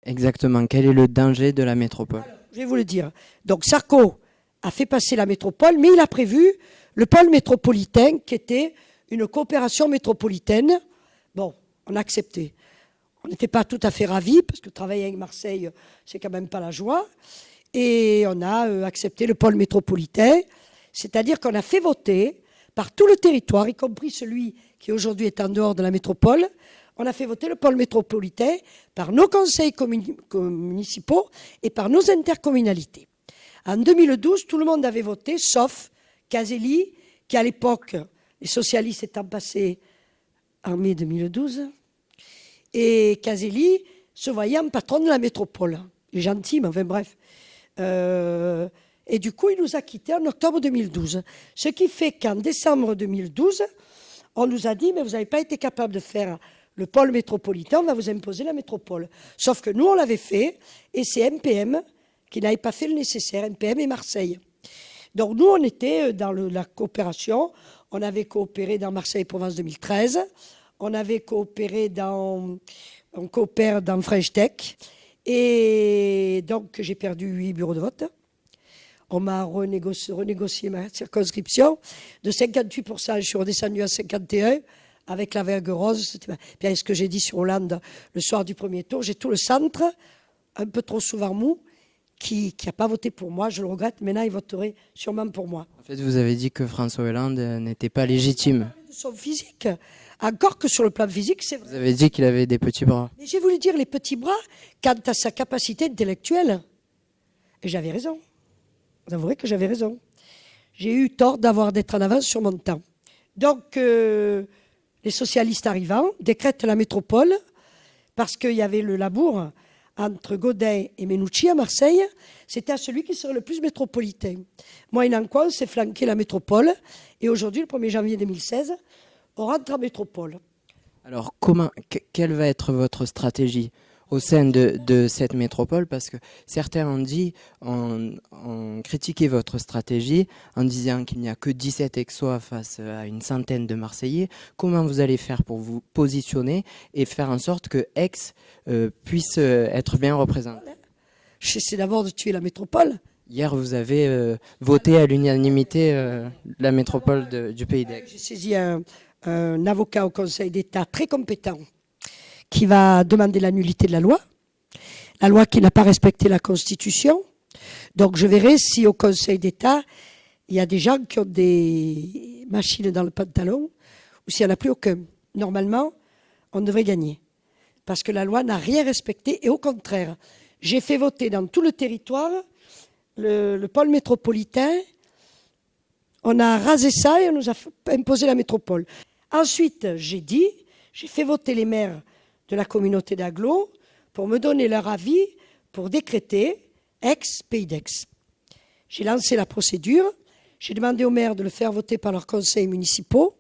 Exactement. Quel est le danger de la métropole? Alors, je vais vous le dire. Donc Sarko a fait passer la métropole, mais il a prévu le pôle métropolitain qui était une coopération métropolitaine. Bon, on a accepté. On n'était pas tout à fait ravis, parce que travailler avec Marseille, c'est quand même pas la joie. Et on a accepté le pôle métropolitain, c'est-à-dire qu'on a fait voter par tout le territoire, y compris celui qui aujourd'hui est en dehors de la métropole, on a fait voter le pôle métropolitain par nos conseils municipaux et par nos intercommunalités. En 2012, tout le monde avait voté, sauf Caselli, qui à l'époque, les socialistes étant passés en mai 2012, et Caselli se voyait en patron de la métropole. Il est gentil, mais enfin bref. Et du coup, il nous a quittés en octobre 2012. Ce qui fait qu'en décembre 2012, on nous a dit, mais vous n'avez pas été capable de faire le pôle métropolitain, on va vous imposer la métropole. Sauf que nous, on l'avait fait, et c'est MPM qui n'avait pas fait le nécessaire, MPM et Marseille. Donc nous, on était dans la coopération, on avait coopéré dans Marseille-Provence 2013, on avait coopéré on coopère dans French Tech, et donc j'ai perdu 8 bureaux de vote. On m'a renégocié ma circonscription. De 58%, je suis redescendu à 51%. Avec la vergue rose, bien ce que j'ai dit sur Hollande le soir du premier tour, j'ai tout le centre, un peu trop souvent mou, qui n'a pas voté pour moi, je le regrette, maintenant il voterait sûrement pour moi. En fait, vous avez dit que François Hollande n'était pas légitime. De son physique, encore que sur le plan physique, c'est vrai. Vous avez dit qu'il avait des petits bras. Mais j'ai voulu dire les petits bras quant à sa capacité intellectuelle. Et j'avais raison. Vous avouerez que j'avais raison. J'ai eu tort d'être en avance sur mon temps. Donc, les socialistes arrivant décrètent la métropole parce qu'il y avait le labour entre Godin et Menucci à Marseille. C'était à celui qui serait le plus métropolitain. Moyennant quoi, on s'est flanqué la métropole. Et aujourd'hui, le 1er janvier 2016, on rentre en métropole. Alors, quelle va être votre stratégie au sein de cette métropole? Parce que certains ont critiqué votre stratégie en disant qu'il n'y a que 17 Aixois face à une centaine de Marseillais. Comment vous allez faire pour vous positionner et faire en sorte que Aix puisse être bien représenté? J'essaie d'abord de tuer la métropole. Hier, vous avez voté à l'unanimité la métropole du Pays d'Aix. J'ai saisi un avocat au Conseil d'État très compétent qui va demander la nullité de la loi qui n'a pas respecté la Constitution. Donc je verrai si au Conseil d'État, il y a des gens qui ont des machines dans le pantalon ou s'il n'y en a plus aucun. Normalement, on devrait gagner. Parce que la loi n'a rien respecté et au contraire, j'ai fait voter dans tout le territoire le pôle métropolitain. On a rasé ça et on nous a imposé la métropole. Ensuite, j'ai fait voter les maires de la communauté d'agglo pour me donner leur avis pour décréter Aix-Pays d'Aix. J'ai lancé la procédure, j'ai demandé aux maires de le faire voter par leurs conseils municipaux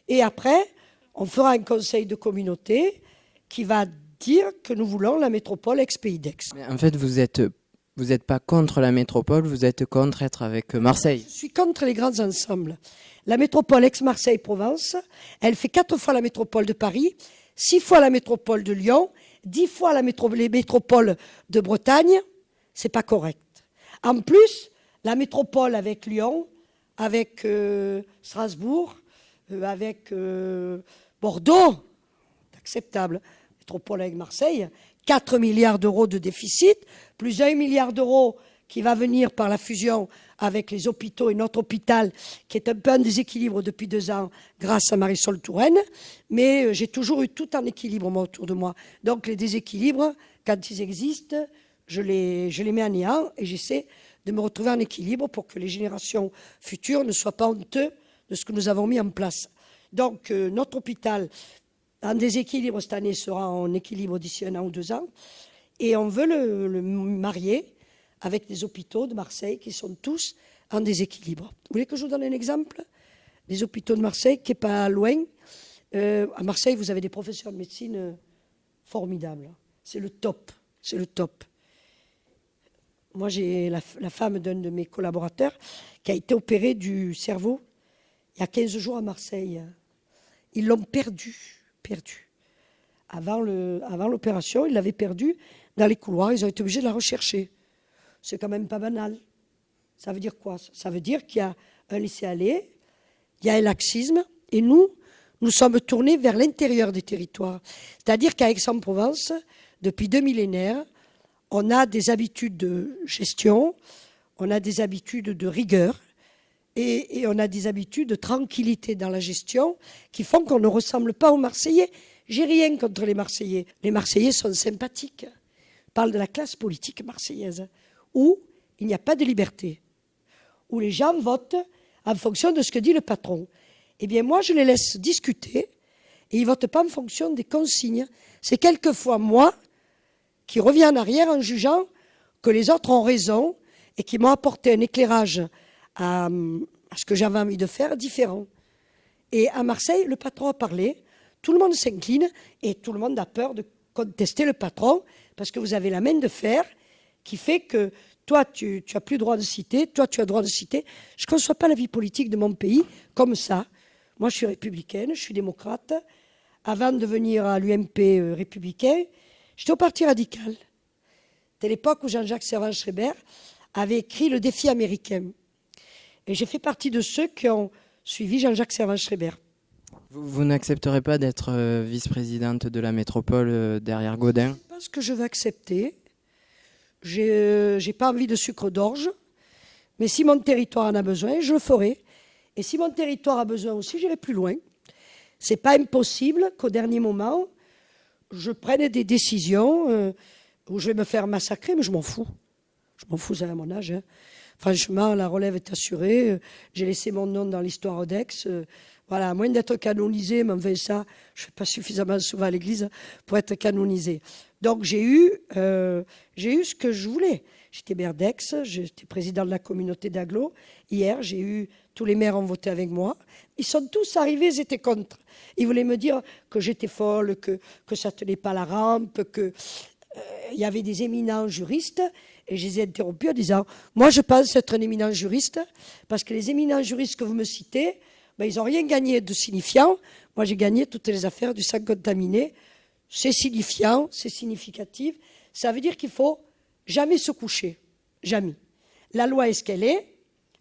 et après, on fera un conseil de communauté qui va dire que nous voulons la métropole Aix-Pays d'Aix. Mais en fait, vous êtes pas contre la métropole, vous êtes contre être avec Marseille. Je suis contre les grands ensembles. La métropole Aix-Marseille-Provence, elle fait 4 fois la métropole de Paris, 6 fois la métropole de Lyon, 10 fois les métropoles de Bretagne. C'est pas correct. En plus, la métropole avec Lyon, avec Strasbourg, avec Bordeaux, c'est acceptable. Métropole avec Marseille, 4 milliards d'euros de déficit, plus 1 milliard d'euros qui va venir par la fusion avec les hôpitaux et notre hôpital, qui est un peu en déséquilibre depuis 2 ans grâce à Marisol Touraine. Mais j'ai toujours eu tout en équilibre moi, autour de moi. Donc les déséquilibres, quand ils existent, je les mets en néant et j'essaie de me retrouver en équilibre pour que les générations futures ne soient pas honteux de ce que nous avons mis en place. Donc notre hôpital en déséquilibre cette année sera en équilibre d'ici 1 an ou 2 ans. Et on veut le marier avec des hôpitaux de Marseille qui sont tous en déséquilibre. Vous voulez que je vous donne un exemple? Des hôpitaux de Marseille qui n'est pas loin. À Marseille, vous avez des professeurs de médecine formidables. C'est le top. C'est le top. Moi, j'ai la femme d'un de mes collaborateurs qui a été opérée du cerveau il y a 15 jours à Marseille. Ils l'ont perdu. avant l'opération, ils l'avaient perdue dans les couloirs, ils ont été obligés de la rechercher. C'est quand même pas banal. Ça veut dire quoi? Ça veut dire qu'il y a un laisser-aller, il y a un laxisme, et nous sommes tournés vers l'intérieur des territoires. C'est-à-dire qu'à Aix-en-Provence, depuis 2 millénaires, on a des habitudes de gestion, on a des habitudes de rigueur, et on a des habitudes de tranquillité dans la gestion qui font qu'on ne ressemble pas aux Marseillais. J'ai rien contre les Marseillais. Les Marseillais sont sympathiques. Je parle de la classe politique marseillaise, où il n'y a pas de liberté, où les gens votent en fonction de ce que dit le patron. Eh bien, moi, je les laisse discuter et ils ne votent pas en fonction des consignes. C'est quelquefois moi qui reviens en arrière en jugeant que les autres ont raison et qui m'ont apporté un éclairage à ce que j'avais envie de faire différent. Et à Marseille, le patron a parlé, tout le monde s'incline et tout le monde a peur de contester le patron parce que vous avez la main de fer qui fait que toi, tu n'as plus le droit de citer, toi, tu as le droit de citer. Je ne conçois pas la vie politique de mon pays comme ça. Moi, je suis républicaine, je suis démocrate. Avant de venir à l'UMP républicain, j'étais au Parti radical. C'était l'époque où Jean-Jacques Servan-Schreiber avait écrit Le défi américain. Et j'ai fait partie de ceux qui ont suivi Jean-Jacques Servan-Schreiber. Vous n'accepterez pas d'être vice-présidente de la métropole derrière Gaudin? Je pense que je vais accepter. J'ai pas envie de sucre d'orge, mais si mon territoire en a besoin, je le ferai. Et si mon territoire a besoin aussi, j'irai plus loin. C'est pas impossible qu'au dernier moment, je prenne des décisions où je vais me faire massacrer, mais je m'en fous. Je m'en fous, c'est à mon âge. Hein. Franchement, la relève est assurée. J'ai laissé mon nom dans l'histoire d'Aix. Voilà, à moins d'être canonisé, mais enfin ça, je ne fais pas suffisamment souvent à l'église pour être canonisé. Donc j'ai eu ce que je voulais. J'étais maire d'Aix, j'étais président de la communauté d'Aglo. Hier, tous les maires ont voté avec moi. Ils sont tous arrivés, ils étaient contre. Ils voulaient me dire que j'étais folle, que ça ne tenait pas la rampe, qu'il y avait des éminents juristes. Et je les ai interrompus en disant, moi je pense être un éminent juriste, parce que les éminents juristes que vous me citez, ben, ils n'ont rien gagné de signifiant. Moi j'ai gagné toutes les affaires du sang contaminé. C'est signifiant, c'est significatif. Ça veut dire qu'il faut jamais se coucher. Jamais. La loi est ce qu'elle est,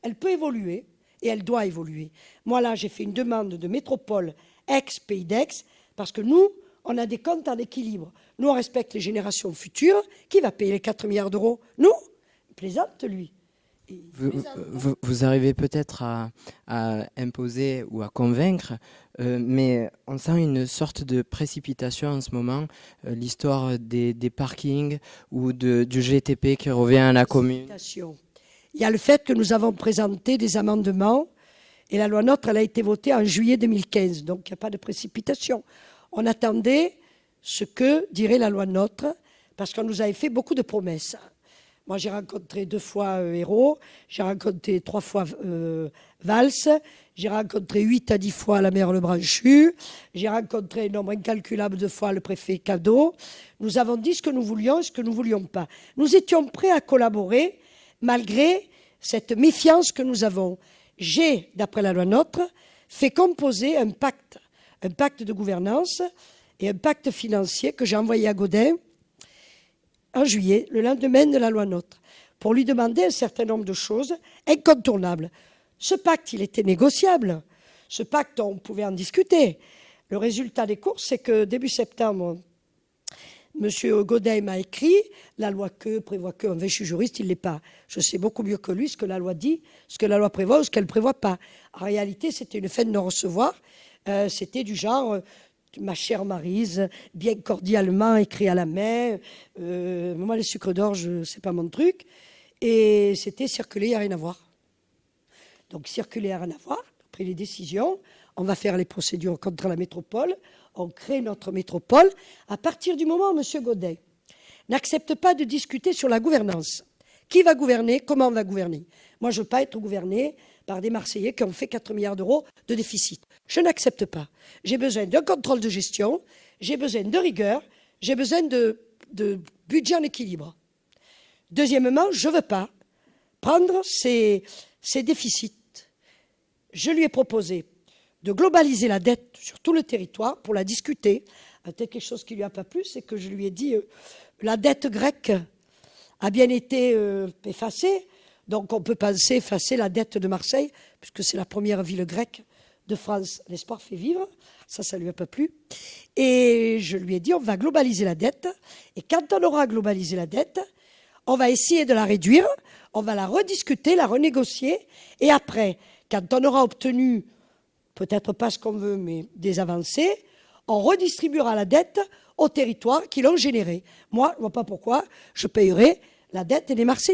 elle peut évoluer et elle doit évoluer. Moi là, j'ai fait une demande de métropole ex-Pays d'Aix parce que nous, on a des comptes en équilibre. Nous, on respecte les générations futures. Qui va payer les 4 milliards d'euros? Nous? Il plaisante, lui. Vous arrivez peut-être à imposer ou à convaincre, mais on sent une sorte de précipitation en ce moment. L'histoire des parkings ou du GTP qui revient à la commune. Il y a le fait que nous avons présenté des amendements et la loi NOTRe, elle a été votée en juillet 2015. Donc, il n'y a pas de précipitation. On attendait ce que dirait la loi NOTRe parce qu'on nous avait fait beaucoup de promesses. Moi, j'ai rencontré 2 fois Hérault, j'ai rencontré 3 fois Valls, j'ai rencontré 8 à 10 fois la maire Lebranchu, j'ai rencontré un nombre incalculable de fois le préfet Cadeau. Nous avons dit ce que nous voulions et ce que nous ne voulions pas. Nous étions prêts à collaborer malgré cette méfiance que nous avons. J'ai, d'après la loi NOTRe, fait composer un pacte de gouvernance et un pacte financier que j'ai envoyé à Gaudin en juillet, le lendemain de la loi NOTRe, pour lui demander un certain nombre de choses incontournables. Ce pacte, il était négociable. Ce pacte, on pouvait en discuter. Le résultat des courses, c'est que début septembre, M. Gaudin m'a écrit, la loi prévoit que, je suis juriste, il ne l'est pas. Je sais beaucoup mieux que lui ce que la loi dit, ce que la loi prévoit ou ce qu'elle ne prévoit pas. En réalité, c'était une fin de non-recevoir. C'était du genre... Ma chère Maryse, bien cordialement, écrit à la main. Moi, les sucres d'orge, c'est pas mon truc. Et c'était circuler, il n'y a rien à voir. Donc, circuler, il n'y a rien à voir. Après les décisions, on va faire les procédures contre la métropole. On crée notre métropole. À partir du moment où M. Gaudin n'accepte pas de discuter sur la gouvernance, qui va gouverner, comment on va gouverner? Moi, je ne veux pas être gouverné par des Marseillais qui ont fait 4 milliards d'euros de déficit. Je n'accepte pas. J'ai besoin d'un contrôle de gestion, j'ai besoin de rigueur, j'ai besoin de budget en équilibre. Deuxièmement, je ne veux pas prendre ces déficits. Je lui ai proposé de globaliser la dette sur tout le territoire pour la discuter peut-être quelque chose qui lui a pas plu, c'est que je lui ai dit la dette grecque a bien été effacée, donc on peut penser effacer la dette de Marseille, puisque c'est la première ville grecque de France. L'espoir fait vivre, ça lui a pas plu. Et je lui ai dit, on va globaliser la dette, et quand on aura globalisé la dette, on va essayer de la réduire, on va la rediscuter, la renégocier, et après, quand on aura obtenu, peut-être pas ce qu'on veut, mais des avancées, on redistribuera la dette aux territoires qui l'ont générée. Moi, je ne vois pas pourquoi je payerai la dette des Marseillais.